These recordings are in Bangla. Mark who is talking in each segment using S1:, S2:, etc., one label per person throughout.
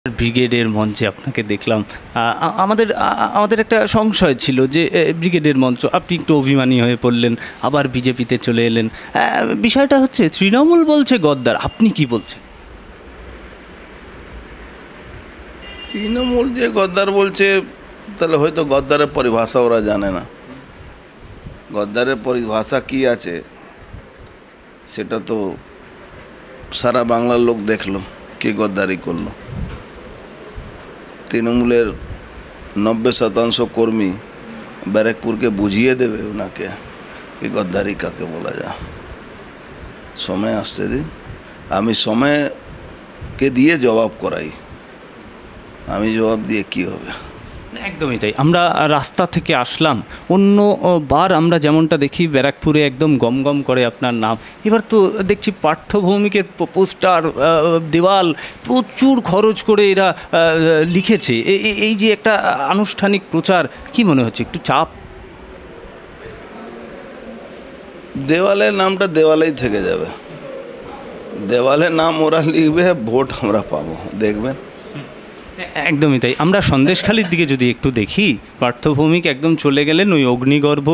S1: ব্রিগেডের মঞ্চে আপনাকে দেখলাম। আমাদের আমাদের একটা সংশয় ছিল যে ব্রিগেডের মঞ্চ, আপনি একটু অভিমানী হয়ে পড়লেন, আবার বিজেপিতে চলে এলেন। বিষয়টা হচ্ছে তৃণমূল বলছে গদ্দার, আপনি কি বলছেন?
S2: তৃণমূল যে গদ্দার বলছে, তাহলে হয়তো গদ্দারের পরিভাষা ওরা জানে না। গদ্দারের পরিভাষা কি আছে সেটা তো সারা বাংলার লোক দেখলো, কে গদ্দারি করলো। তৃণমূলের 90% কর্মী ব্যারাকপুরকে বুঝিয়ে দেবে ওনাকে কি গদ্দারি কাকে বলা যায়। সময় আসতে দিন, আমি সময়কে দিয়ে জবাব করাই। আমি জবাব দিয়ে কি হবে?
S1: একদমই তাই। আমরা রাস্তা থেকে আসলাম, অন্য বার আমরা যেমনটা দেখি ব্যারাকপুরে একদম গম গম করে আপনার নাম, এবার তো দেখছি পার্থ ভৌমিকের পোস্টার, দেওয়াল প্রচুর খরচ করে এরা লিখেছে। এই যে একটা আনুষ্ঠানিক প্রচার, কি মনে হচ্ছে একটু চাপ?
S2: দেওয়ালের নামটা দেওয়ালেই থেকে যাবে। দেওয়ালের নাম ওরা লিখবে, ভোট আমরা পাবো, দেখবেন।
S1: একদমই তাই। আমরা সন্দেশখালির দিকে যদি একটু দেখি, পার্থ ভৌমিক একদম চলে গেলেন ওই অগ্নিগর্ভ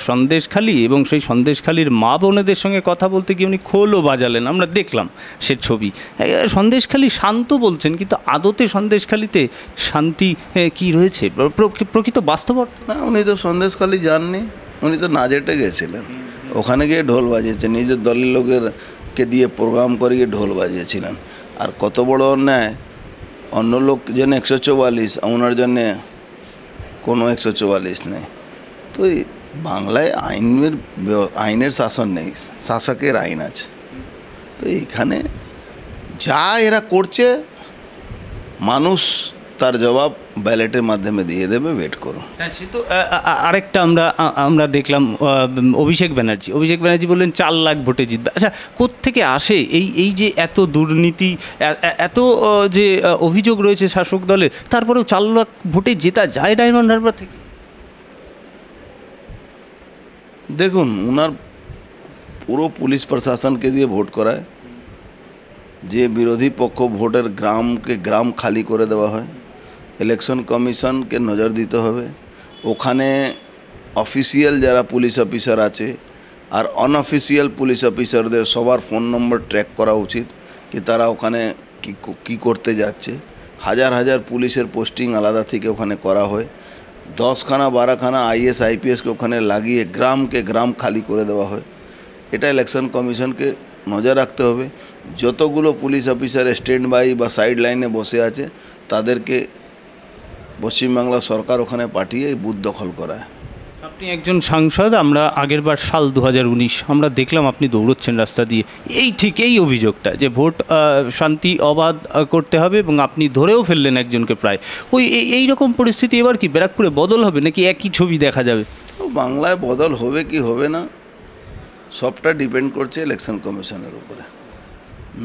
S1: সন্দেশখালি, এবং সেই সন্দেশখালির মা বোনেদের সঙ্গে কথা বলতে গিয়ে উনি খোলও বাজালেন, আমরা দেখলাম সে ছবি। সন্দেশখালি শান্ত বলছেন, কিন্তু আদতে সন্দেশখালিতে শান্তি কি রয়েছে প্রকৃত বাস্তব অর্থে?
S2: না, উনি তো সন্দেশখালি যাননি, উনি তো নাজেটে গেছিলেন। ওখানে গিয়ে ঢোল বাজিয়েছেন, নিজের দলের লোকেরকে দিয়ে প্রোগ্রাম করিয়ে ঢোল বাজিয়েছিলেন। আর কত বড় অন্যায়, অন্য লোক জন্য 144, ওনার জন্যে কোনো 144 নেই। তো এই বাংলায় আইনের শাসন নেই, শাসকের আইন আছে। তো এইখানে যা এরা করছে, মানুষ তার জবাব ব্যালেটের মাধ্যমে দিয়ে দেবে, ওয়েট করো।
S1: হ্যাঁ, সে তো আরেকটা আমরা দেখলাম, অভিষেক ব্যানার্জি বললেন 4 লাখ ভোটে জিতবে। আচ্ছা, কোত্থেকে আসে এই যে এত দুর্নীতি, এত যে অভিযোগ রয়েছে শাসক দলের, তারপরেও 4 লাখ ভোটে জেতা যায় ডায়মন্ড হারবার থেকে?
S2: দেখুন, ওনার পুরো পুলিশ প্রশাসনকে দিয়ে ভোট করায়। যে বিরোধী পক্ষ ভোটের গ্রাম খালি করে দেওয়া হয়। ইলেকশন কমিশনকে নজর দিতে হবে। ওখানে অফিসিয়াল যারা পুলিশ অফিসার আছে আর অনঅফিসিয়াল পুলিশ অফিসারদের সবার ফোন নম্বর ট্র্যাক করা উচিত, কি তারা ওখানে কি করতে যাচ্ছে। হাজার হাজার পুলিশের পোস্টিং আলাদা থেকে ওখানে করা হয়। 10খানা 12খানা IAS IPSকে ওখানে লাগিয়ে গ্রাম খালি করে দেওয়া হয়। এটা ইলেকশন কমিশনকে নজর রাখতে হবে। যতগুলো পুলিশ অফিসার স্ট্যান্ড বাই বা সাইড লাইনে বসে আছে, তাদেরকে পশ্চিমবাংলা সরকার ওখানে পাঠিয়ে বুথ দখল করায়।
S1: আপনি একজন সাংসদ, আমরা আগেরবার সাল 2019 আমরা দেখলাম আপনি দৌড়চ্ছেন রাস্তা দিয়ে, এই অভিযোগটা যে ভোট শান্তি অবাধ করতে হবে, এবং আপনি ধরেও ফেললেন একজনকে প্রায়। এই রকম পরিস্থিতি এবার কি ব্যারাকপুরে বদল হবে, নাকি একই ছবি দেখা যাবে?
S2: তো বাংলায় বদল হবে কি হবে না, সবটা ডিপেন্ড করছে ইলেকশন কমিশনের উপরে।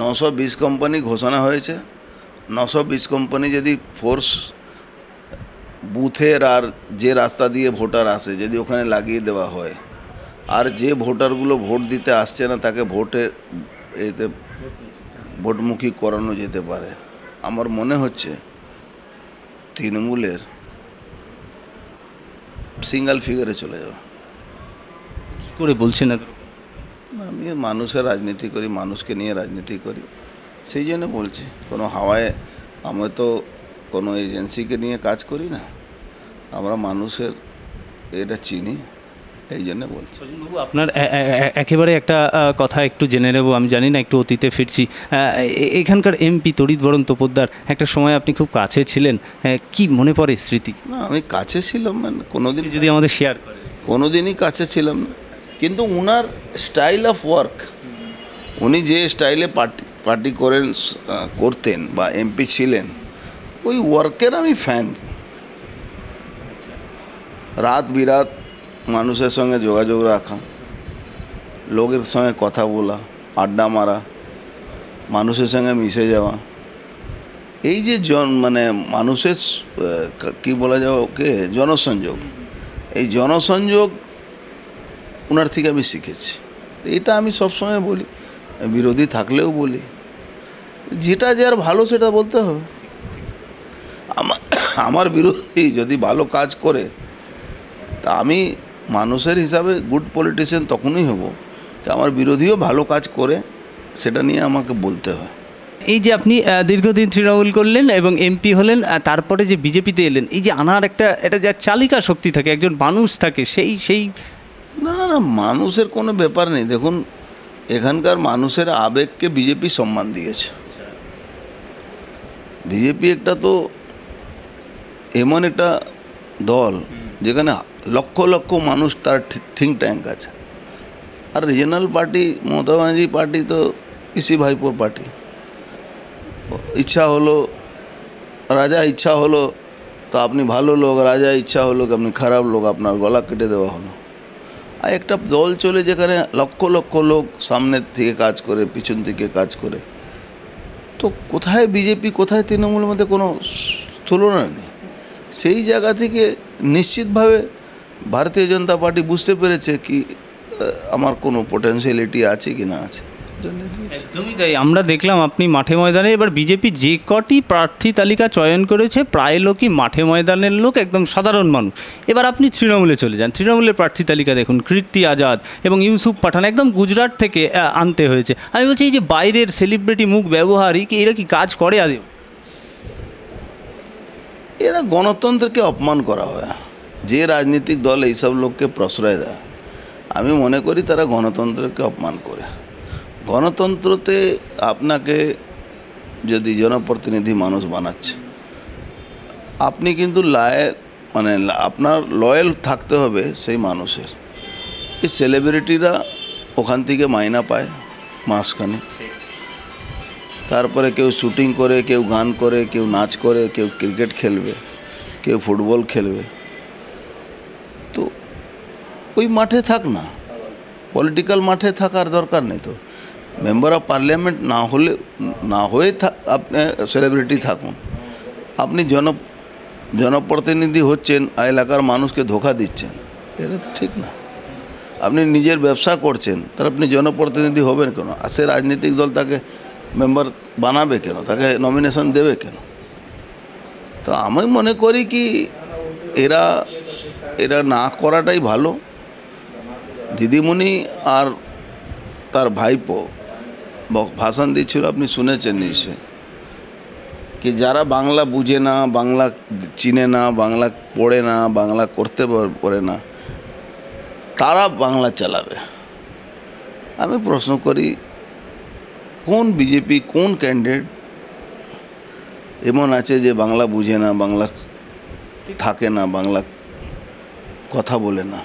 S2: 920 কোম্পানি ঘোষণা হয়েছে। 920 কোম্পানি যদি ফোর্স বুথের আর যে রাস্তা দিয়ে ভোটার আসে যদি ওখানে লাগিয়ে দেওয়া হয়, আর যে ভোটারগুলো ভোট দিতে আসছে না তাকে ভোটমুখী করানো যেতে পারে। আমার মনে হচ্ছে তৃণমূলের সিঙ্গেল ফিগারে চলে যাবে।
S1: কী করে বলছেন?
S2: আমি মানুষের রাজনীতি করি, মানুষকে নিয়ে রাজনীতি করি, সেই জন্য বলছি। কোনো হাওয়ায়, আমি তো কোনো এজেন্সিকে নিয়ে কাজ করি না, আমরা মানুষের এটা চিনি, এই জন্য বলছি।
S1: বাবু, আপনার একেবারে একটা কথা একটু জেনে নেব। আমি জানি না, একটু অতীতে ফিরছি। এখানকার MP তড়িৎ বরণ তোপরদার, একটা সময় আপনি খুব কাছে ছিলেন, কি মনে পড়ে স্মৃতি?
S2: না, আমি কাছে ছিলাম মানে কোনোদিন,
S1: যদি আমাদের শেয়ার করেন।
S2: কোনোদিনই কাছে ছিলাম না, কিন্তু উনার স্টাইল অফ ওয়ার্ক, উনি যে স্টাইলে পার্টি করতেন বা MP ছিলেন, ওই ওয়ার্কের আমি ফ্যান। রাত বিরাত মানুষের সঙ্গে যোগাযোগ রাখা, লোকের সঙ্গে কথা বলা, আড্ডা মারা, মানুষের সঙ্গে মিশে যাওয়া, এই যে মানে মানুষের কি বলা যায় ওকে, জনসংযোগ, এই জনসংযোগ ওনার থেকে আমি শিখেছি। এটা আমি সবসময় বলি, বিরোধী থাকলেও বলি, যেটা যার ভালো সেটা বলতে হবে। আমার বিরোধী যদি ভালো কাজ করে তা আমি মানুষের হিসাবে গুড পলিটিশিয়ান তখনই হব যে আমার বিরোধীও ভালো কাজ করে, সেটা নিয়ে আমাকে বলতে হয়।
S1: এই যে আপনি দীর্ঘদিন তৃণমূল করলেন এবং এমপি হলেন, তারপরে যে বিজেপিতে এলেন, এই যে আনার এটা যে চালিকা শক্তি থাকে, একজন মানুষ থাকে, সেই
S2: না না, মানুষের কোনো ব্যাপার নেই। দেখুন, এখানকার মানুষের আবেগকে বিজেপি সম্মান দিয়েছে। বিজেপি একটা তো এমন একটা দল যেখানে লক্ষ লক্ষ মানুষ তার থিঙ্ক ট্যাঙ্ক আছে। আর regional party, Mamata Banerjee party তো পিসি ভাইপোর পার্টি। ইচ্ছা হলো রাজা, ইচ্ছা হলো তো আপনি ভালো লোক, রাজা ইচ্ছা হলো কি আপনি খারাপ লোক, আপনার গলা কেটে দেওয়া হলো। আর একটা দল চলে যেখানে লক্ষ লক্ষ লোক সামনের থেকে কাজ করে, পিছন থেকে কাজ করে, তো কোথায় বিজেপি কোথায় তৃণমূলের মধ্যে কোনো তুলনা নেই। সেই জায়গা থেকে নিশ্চিতভাবে ভারতীয় জনতা পার্টি বুঝতে পেরেছে কি আমার কোনো পোটেনশিয়ালিটি আছে কি না আছে।
S1: একদমই তাই, আমরা দেখলাম আপনি মাঠে ময়দানে। এবার বিজেপি যে কটি প্রার্থী তালিকা চয়ন করেছে প্রায় লোকই মাঠে ময়দানের লোক, একদম সাধারণ মানুষ। এবার আপনি তৃণমূলে চলে যান, তৃণমূলের প্রার্থী তালিকা দেখুন, কীর্তি আজাদ এবং ইউসুফ পাঠান একদম গুজরাট থেকে আনতে হয়েছে। আমি বলছি এই যে বাইরের সেলিব্রিটি মুখ ব্যবহার, এরা কি কাজ করে আদেও?
S2: এরা গণতন্ত্রকে অপমান করা হয়। যে রাজনৈতিক দল এইসব লোককে প্রশ্রয় দেয়, আমি মনে করি তারা গণতন্ত্রকে অপমান করে। গণতন্ত্রতে আপনাকে যদি জনপ্রতিনিধি মানুষ বানাচ্ছে, আপনি কিন্তু আপনার লয়াল থাকতে হবে সেই মানুষের। এই সেলিব্রিটিরা ওখান থেকে মাইনা পায় মাসখানে, তারপরে কেউ শুটিং করে, কেউ গান করে, কেউ নাচ করে, কেউ ক্রিকেট খেলবে, কেউ ফুটবল খেলবে। তো ওই মাঠে থাক না, পলিটিক্যাল মাঠে থাকার দরকার নেই। তো মেম্বার অফ পার্লামেন্ট না হয়ে আপনি সেলিব্রিটি থাকুন। আপনি জনপ্রতিনিধি হচ্ছেন, এলাকার মানুষকে ধোঁকা দিচ্ছেন, এটা তো ঠিক না। আপনি নিজের ব্যবসা করছেন, তার আপনি জনপ্রতিনিধি হবেন কেন? আর সে রাজনৈতিক দল তাকে মেম্বার বানাবে কেন, তাকে নমিনেশন দেবে কেন? তো আমি মনে করি কি এরা না করাটাই ভালো। দিদিমণি আর তার ভাইপো ভাষণ দিচ্ছিল, আপনি শুনেছেন নিশ্চয়, কি যারা বাংলা বুঝে না, বাংলা চিনে না, বাংলা পড়ে না, বাংলা করতে পারে না, তারা বাংলা চালাবে। আমি প্রশ্ন করি, কোন বিজেপি কোন ক্যান্ডিডেট এমন আছে যে বাংলা বুঝে না, বাংলা থাকে না, বাংলা কথা বলে না?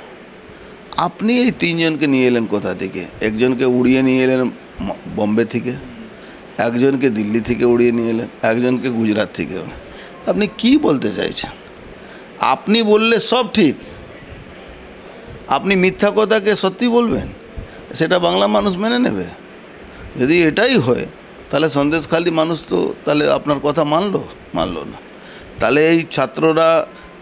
S2: আপনি এই তিনজনকে নিয়ে এলেন কোথা থেকে? একজনকে উড়িয়ে নিয়ে এলেন বম্বে থেকে, একজনকে দিল্লি থেকে উড়িয়ে নিয়ে এলেন, একজনকে গুজরাট থেকে। আপনি কি বলতে চাইছেন? আপনি বললে সব ঠিক, আপনি মিথ্যা কথাকে সত্যি বলবেন, সেটা বাংলা মানুষ মেনে নেবে? যদি এটাই হয় তাহলে সন্দেশখালী মানুষ তো তাহলে আপনার কথা মানলো না। তাহলে এই ছাত্ররা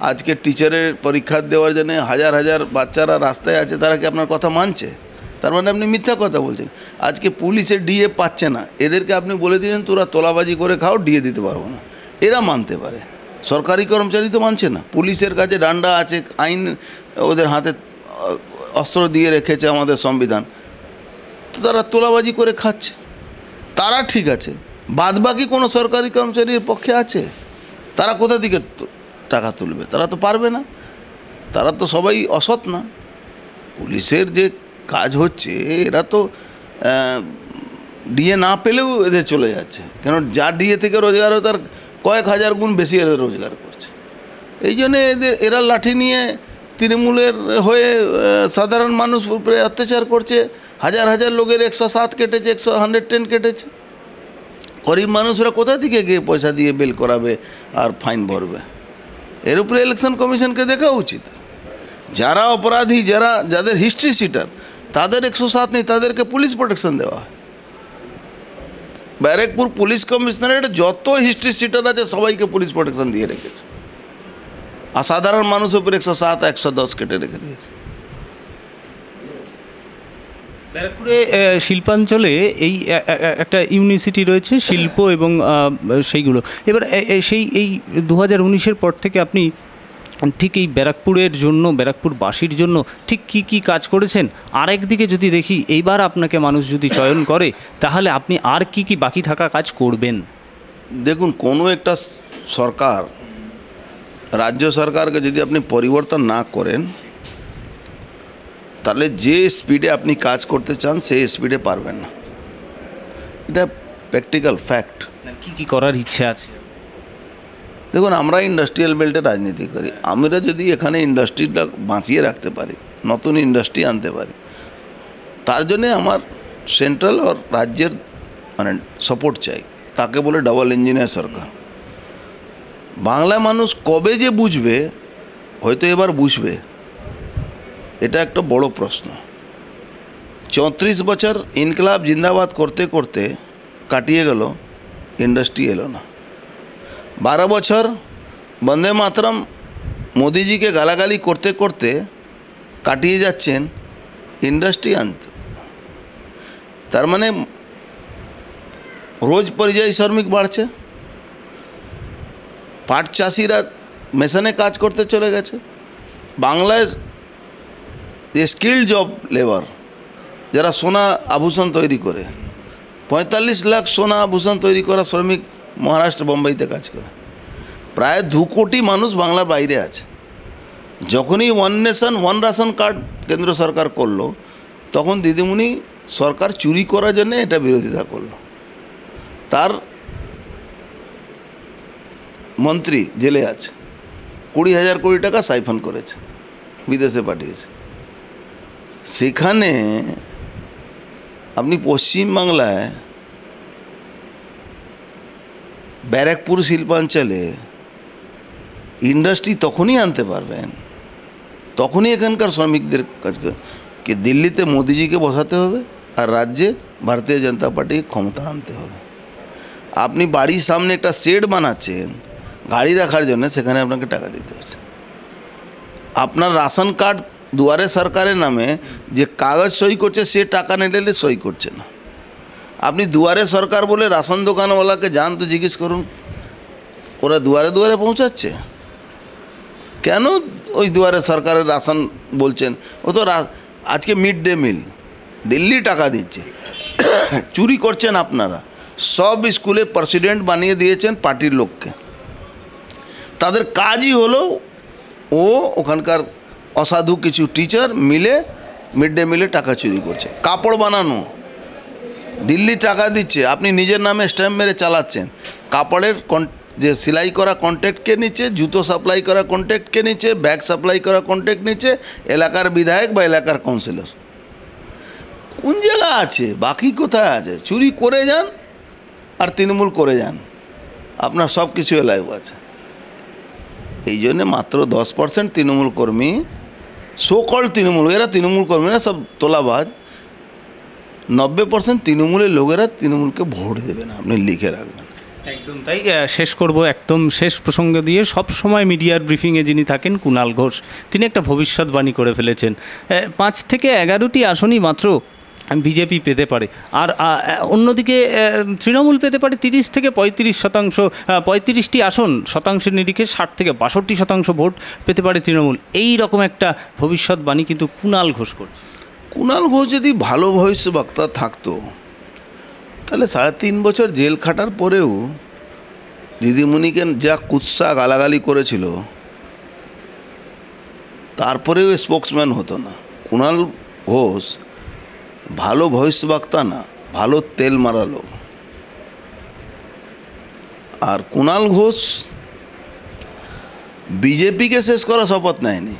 S2: আজকে টিচারের পরীক্ষা দেওয়ার জন্য হাজার হাজার বাচ্চারা রাস্তায় আছে, তারা কি আপনার কথা মানছে? তার মানে আপনি মিথ্যা কথা বলছেন। আজকে পুলিশের ডিএ পাচ্ছে না, এদেরকে আপনি বলে দিয়েছেন তোরা তোলাবাজি করে খাও, ডিএ দিতে পারবো না। এরা মানতে পারে, সরকারি কর্মচারী তো মানছে না। পুলিশের কাছে ডান্ডা আছে, আইন ওদের হাতে অস্ত্র দিয়ে রেখেছে আমাদের সংবিধান, তো তারা তোলাবাজি করে খাচ্ছে, তারা ঠিক আছে। বাদবাকি কোনো সরকারি কর্মচারীর পক্ষে আছে? তারা কোথা থেকে টাকা তুলবে? তারা তো পারবে না, তারা তো সবাই অসৎ না। পুলিশের যে কাজ হচ্ছে, এরা তো ডিএ না পেলেও এদের চলে যাচ্ছে, কেন যা ডিএ থেকে রোজগার হয় তার কয়েক হাজার গুণ বেশি এদের রোজগার করছে। এই জন্যে এরা লাঠি নিয়ে তৃণমূলের হয়ে সাধারণ মানুষ উপরে অত্যাচার করছে। হাজার হাজার লোকের 107 কেটেছে, 110 কেটেছে। গরিব মানুষরা কোথা থেকে গিয়ে পয়সা দিয়ে বেল করাবে আর ফাইন ভরবে? এর উপরে ইলেকশন কমিশনকে দেখা উচিত। যারা অপরাধী, যাদের হিস্ট্রি শিটার, তাদের 107 নেই, তাদেরকে পুলিশ প্রোটেকশন দেওয়া হয়। ব্যারাকপুর পুলিশ কমিশনারেট যত হিস্ট্রি শিটার আছে সবাইকে পুলিশ প্রোটেকশন দিয়ে রেখেছে, আর সাধারণ মানুষের উপর 107, 110 কেটে রেখে দিয়েছে।
S1: ব্যারাকপুরে শিল্পাঞ্চলে এই একটা ইউনিভার্সিটি রয়েছে শিল্প এবং সেইগুলো। এবার সেই এই 2019-এর পর থেকে আপনি ঠিক এই ব্যারাকপুরের জন্য, ব্যারাকপুরবাসীর জন্য ঠিক কি কি কাজ করেছেন? আরেকদিকে যদি দেখি, এইবার আপনাকে মানুষ যদি চয়ন করে তাহলে আপনি আর কি কি বাকি থাকা কাজ করবেন?
S2: দেখুন, কোনো একটা সরকার, রাজ্য সরকারকে যদি আপনি পরিবর্তন না করেন তাহলে যে স্পিডে আপনি কাজ করতে চান সেই স্পিডে পারবেন না। এটা প্র্যাকটিক্যাল ফ্যাক্ট।
S1: কি কি করার ইচ্ছে আছে?
S2: দেখুন, আমরা ইন্ডাস্ট্রিয়াল বেল্টে রাজনীতি করি। আমরা যদি এখানে ইন্ডাস্ট্রিটা বাঁচিয়ে রাখতে পারি, নতুন ইন্ডাস্ট্রি আনতে পারি, তার জন্যে আমার সেন্ট্রাল আর রাজ্যের মানে সাপোর্ট চাই। তাকে বলে ডাবল ইঞ্জিনিয়ার সরকার। বাংলা মানুষ কবে যে বুঝবে, হয়তো এবার বুঝবে, এটা একটা বড় প্রশ্ন। 34 বছর ইনকলাব জিন্দাবাদ করতে করতে কাটিয়ে গেল, ইন্ডাস্ট্রি এলো না। 12 বছর বন্দে মাতরম মোদিজিকে গালাগালি করতে করতে কাটিয়ে যাচ্ছেন, ইন্ডাস্ট্রি আনতে। তার মানে রোজ পরিযায়ী শ্রমিক বাড়ছে, পাট চাষিরা মেশিনে কাজ করতে চলে গেছে। বাংলায় যে স্কিল্ড জব লেবার, যারা সোনা আভূষণ তৈরি করে, 45 লাখ সোনা আভূষণ তৈরি করা শ্রমিক মহারাষ্ট্র, বোম্বাইতে কাজ করে। প্রায় 2 কোটি মানুষ বাংলার বাইরে আছে। যখনই one nation one ration card কেন্দ্র সরকার করলো, তখন দিদিমণি সরকার চুরি করার জন্য এটা বিরোধিতা করলো। তার মন্ত্রী জেলে আছে, 20,000 কোটি টাকা সাইফন করেছে, বিদেশে পাঠিয়েছে। সেখানে আপনি পশ্চিমবাংলায় ব্যারাকপুর শিল্পাঞ্চলে ইন্ডাস্ট্রি তখনই আনতে পারবেন, তখনই এখানকার শ্রমিকদের কাজকে দিল্লিতে মোদিজিকে বসাতে হবে আর রাজ্যে ভারতীয় জনতা পার্টিকে ক্ষমতা আনতে হবে। আপনি বাড়ির সামনে একটা শেড বানাচ্ছেন গাড়ি রাখার জন্য, সেখানে আপনাকে টাকা দিতে হচ্ছে। আপনার রাশন কার্ড দুয়ারে সরকারের নামে যে কাগজ সই করছে, সে টাকা নিলে সই করছে না। আপনি দুয়ারে সরকার বলে রাশন দোকানওয়ালাকে যান তো জিজ্ঞেস করুন, ওরা দুয়ারে দুয়ারে পৌঁছাচ্ছে কেন? ওই দুয়ারে সরকারের রাশন বলছেন, ও তো আজকে মিড ডে মিল দিল্লি টাকা দিচ্ছে। চুরি করছেন আপনারা। সব স্কুলে প্রেসিডেন্ট বানিয়ে দিয়েছেন পার্টির লোককে। তাদের কাজই হলো ও ওখানকার অসাধু কিছু টিচার মিলে মিড ডে মিলে টাকা চুরি করছে। কাপড় বানানো দিল্লি টাকা দিচ্ছে, আপনি নিজের নামে স্ট্যাম্প মেরে চালাচ্ছেন। কাপড়ের যে সেলাই করা কন্ট্রাক্টকে নিচ্ছে, জুতো সাপ্লাই করা কন্ট্রাক্টকে নিচ্ছে, ব্যাগ সাপ্লাই করা কন্ট্রাক্ট নিচ্ছে এলাকার বিধায়ক বা এলাকার কাউন্সিলর। কোন জায়গা আছে? বাকি কোথায় আছে? চুরি করে যান আর তৃণমূল করে যান, আপনার সব কিছু এলাকা আছে। এই জন্যে মাত্র 10% তৃণমূল কর্মী, সোকল তৃণমূল, এরা তৃণমূল কর্মীরা সব তোলাবাজ। 90% তৃণমূলের লোকেরা তৃণমূলকে ভোট দেবে না, আপনি লিখে রাখবেন।
S1: একদম তাই। শেষ করব একদম শেষ প্রসঙ্গ দিয়ে। সব সময় মিডিয়ার ব্রিফিংয়ে যিনি থাকেন কুণাল ঘোষ, তিনি একটা ভবিষ্যৎবাণী করে ফেলেছেন। 5 থেকে 11টি আসনই মাত্র বিজেপি পেতে পারে, আর অন্যদিকে তৃণমূল পেতে পারে 30 থেকে 35%, 35টি আসন, শতাংশের নিরিখে 60 থেকে 62% ভোট পেতে পারে তৃণমূল। এই রকম একটা ভবিষ্যৎবাণী কিন্তু কুণাল ঘোষ করছে।
S2: কুণাল ঘোষ যদি ভালো ভবিষ্যৎবক্তা থাকতো তাহলে 3.5 বছর জেল খাটার পরেও দিদিমণিকে যা কুৎসা গালাগালি করেছিল, তারপরেও স্পোক্সম্যান হতো না। কুণাল ঘোষ ভালো ভবিষ্যৎবক্তা না, ভালো তেল মারা লোক। আর কুণাল ঘোষ বিজেপিকে শেষ করা শপথ নেয়নি।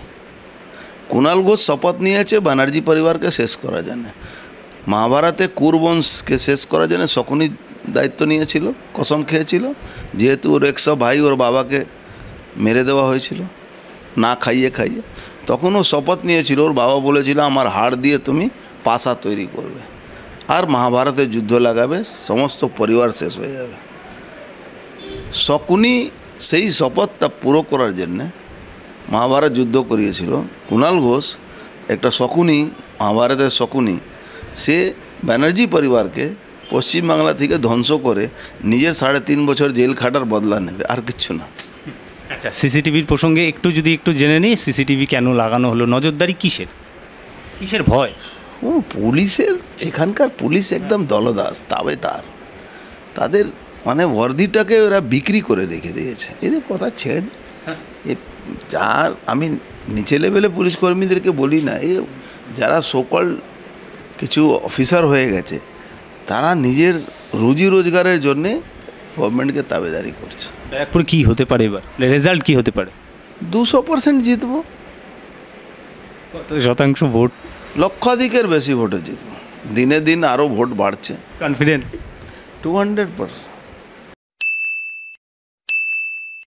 S2: কুণাল ঘোষ শপথ নিয়েছে ব্যানার্জি পরিবারকে শেষ করার জন্য। মহাভারতে কুরবংশকে শেষ করার জন্য শকুনি দায়িত্ব নিয়েছিল, কসম খেয়েছিল, যেহেতু ওর 100 ভাই ওর বাবাকে মেরে দেওয়া হয়েছিল না খাইয়ে খাইয়ে। তখন ও শপথ নিয়েছিল, ওর বাবা বলেছিল আমার হাড় দিয়ে তুমি পাশা তৈরি করবে আর মহাভারতে যুদ্ধ লাগাবে, সমস্ত পরিবার শেষ হয়ে যাবে। শকুনি সেই শপথটা পুরো করার জন্যে মহাভারত যুদ্ধ করিয়েছিল। কুণাল ঘোষ একটা শকুনি, মহাভারতের শকুনি, সে ব্যানার্জি পরিবারকে পশ্চিমবাংলা থেকে ধ্বংস করে নিজের 3.5 বছর জেল খাটার বদলা নেবে, আর কিচ্ছু না।
S1: আচ্ছা, সিসিটিভির প্রসঙ্গে একটু জেনে নিই, সিসিটিভি কেন লাগানো হলো, নজরদারি কিসের ভয়?
S2: ও পুলিশের, এখানকার পুলিশ একদম দলদাস তাদের মানে ওয়ার্দিটাকে ওরা বিক্রি করে রেখে দিয়েছে। এদের কথা ছেড়ে দিন। যার আমি নিচে লেভেলে পুলিশ কর্মীদেরকে বলি না, যারা সকল কিছু অফিসার হয়ে গেছে তারা নিজের রুজি রোজগারের জন্যে গভর্নমেন্টকে তাবেদারি করছে।
S1: ব্যারাকপুর কী হতে পারে এবার, রেজাল্ট কী হতে পারে?
S2: 200% জিতবো।
S1: কত শতাংশ ভোট?
S2: লক্ষাধিকের বেশি ভোটে জিতবো। দিনে দিন আরও ভোট বাড়ছে।
S1: কনফিডেন্ট?
S2: 200%।